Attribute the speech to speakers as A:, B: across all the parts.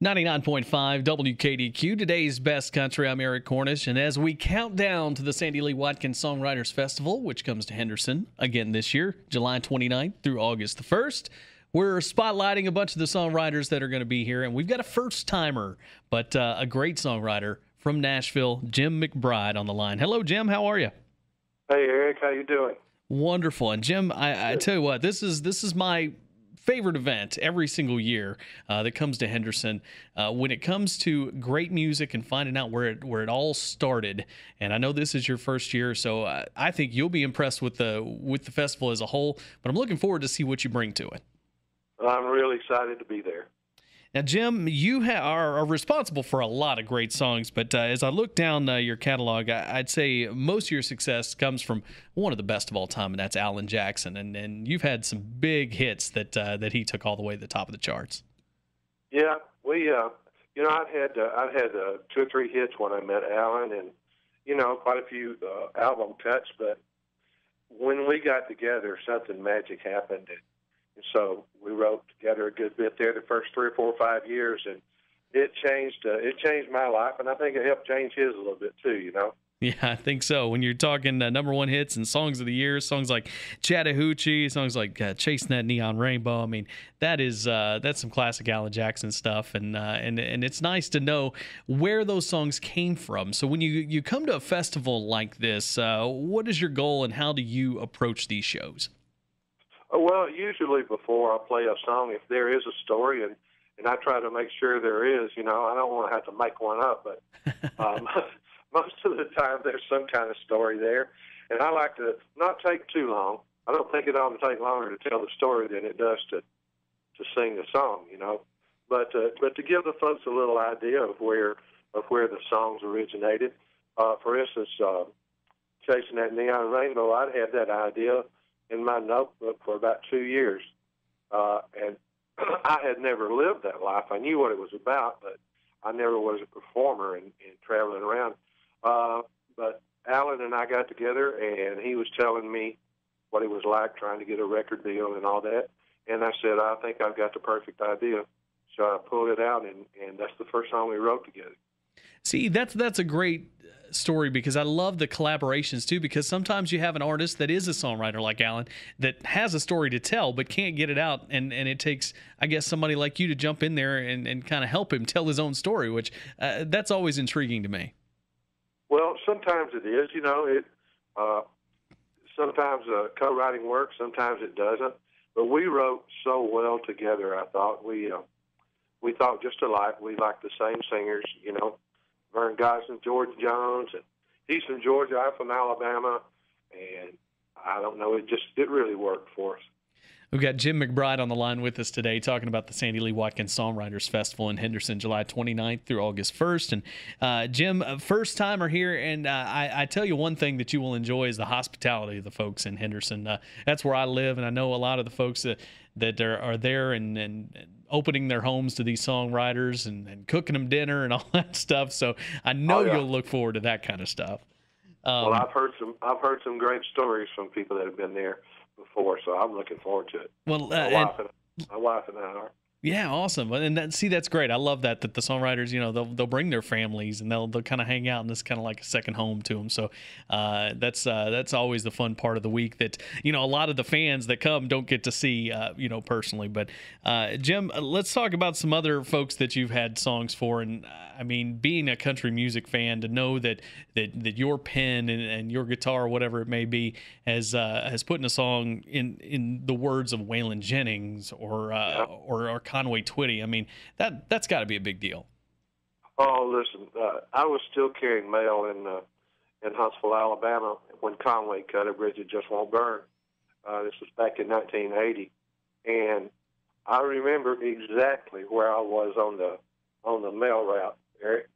A: 99.5 WKDQ, today's best country. I'm Eric Cornish, and as we count down to the Sandy Lee Watkins Songwriters Festival, which comes to Henderson again this year, July 29th through August the 1st, we're spotlighting a bunch of the songwriters that are going to be here, and we've got a first-timer, but a great songwriter from Nashville, Jim McBride, on the line. Hello, Jim. How are you?
B: Hey, Eric. How you doing?
A: Wonderful. And Jim, I tell you what, this is my favorite event every single year that comes to Henderson when it comes to great music and finding out where it all started. And I know this is your first year, so I think you'll be impressed with the festival as a whole. But I'm looking forward to see what you bring to it.
B: I'm really excited to be there.
A: Now, Jim, you are responsible for a lot of great songs, but as I look down your catalog, I'd say most of your success comes from one of the best of all time, and that's Alan Jackson. And you've had some big hits that he took all the way to the top of the charts.
B: Yeah, I've had 2 or 3 hits when I met Alan, and quite a few album cuts. But when we got together, something magic happened. And so we wrote together a good bit there the first 3 or 4 or 5 years, and it changed my life, and I think it helped change his a little bit too,
A: Yeah, I think so. When you're talking number one hits and songs of the year, songs like Chattahoochee, songs like Chasing That Neon Rainbow, I mean, that's some classic Alan Jackson stuff, and it's nice to know where those songs came from. So when you come to a festival like this, what is your goal and how do you approach these shows?
B: Well, usually before I play a song, if there is a story, and I try to make sure there is, I don't want to have to make one up, but most of the time there's some kind of story there. And I like to not take too long. I don't think it ought to take longer to tell the story than it does to sing the song, But to give the folks a little idea of where the songs originated. For instance, Chasing That Neon Rainbow, I'd had that idea in my notebook for about 2 years. And I had never lived that life. I knew what it was about, but I never was a performer and traveling around. But Alan and I got together, and he was telling me what it was like trying to get a record deal and all that. And I said, I think I've got the perfect idea. So I pulled it out, and that's the first song we wrote together.
A: See, that's a great story, because I love the collaborations too, because sometimes you have an artist that is a songwriter like Alan that has a story to tell but can't get it out, and it takes, I guess, somebody like you to jump in there and kind of help him tell his own story, which that's always intriguing to me.
B: Well, sometimes it is, sometimes co-writing works, sometimes it doesn't, but we wrote so well together. I thought we thought just alike. We liked the same singers, Vern Gosling, George Jones, and he's from Georgia, I'm from Alabama, and I don't know, it really worked for us.
A: We've got Jim McBride on the line with us today talking about the Sandy Lee Watkins Songwriters Festival in Henderson, July 29th through August 1st. And Jim, first timer here, and I tell you one thing that you will enjoy is the hospitality of the folks in Henderson. That's where I live, and I know a lot of the folks that are there and opening their homes to these songwriters and cooking them dinner and all that stuff. So I know you'll look forward to that kind of stuff.
B: Well, I've heard some great stories from people that have been there before, so I'm looking forward to it.
A: Well,
B: my wife and I are.
A: Yeah, awesome. And that's great. I love that the songwriters, they'll bring their families and they'll kind of hang out, and this kind of like a second home to them. So that's always the fun part of the week that a lot of the fans that come don't get to see personally. But Jim, let's talk about some other folks that you've had songs for. And I mean, being a country music fan, to know that your pen and your guitar, whatever it may be, has put in a song in the words of Waylon Jennings or Conway Twitty. I mean, that's got to be a big deal.
B: Oh, listen, I was still carrying mail in Huntsville, Alabama, when Conway cut A Bridge That Just Won't Burn. This was back in 1980, and I remember exactly where I was on the mail route, Eric,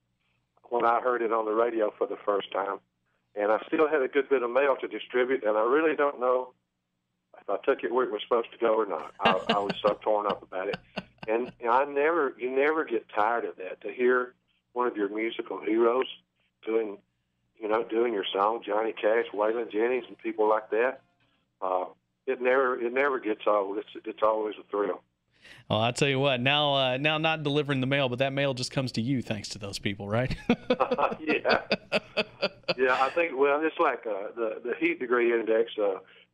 B: when I heard it on the radio for the first time. And I still had a good bit of mail to distribute, and I really don't know if I took it where it was supposed to go or not. I was so torn up about it. And you never get tired of that, to hear one of your musical heroes doing your song, Johnny Cash, Waylon Jennings, and people like that. It never gets old. It's always a thrill.
A: Well, I'll tell you what. Now not delivering the mail, but that mail just comes to you thanks to those people, right?
B: Yeah. Yeah, I think, well, it's like the heat degree index.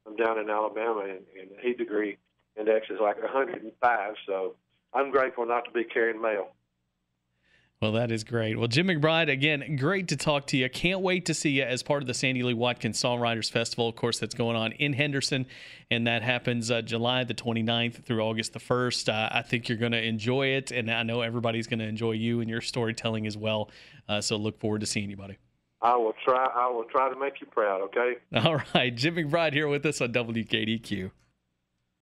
B: I'm down in Alabama, and the heat degree index is like 105, so I'm grateful not to be carrying mail.
A: Well, that is great. Well, Jim McBride, again, great to talk to you. Can't wait to see you as part of the Sandy Lee Watkins Songwriters Festival, of course, that's going on in Henderson, and that happens July the 29th through August the 1st. I think you're going to enjoy it, and I know everybody's going to enjoy you and your storytelling as well, so look forward to seeing you, buddy.
B: I will try to make you proud, okay?
A: All right. Jim McBride here with us on WKDQ.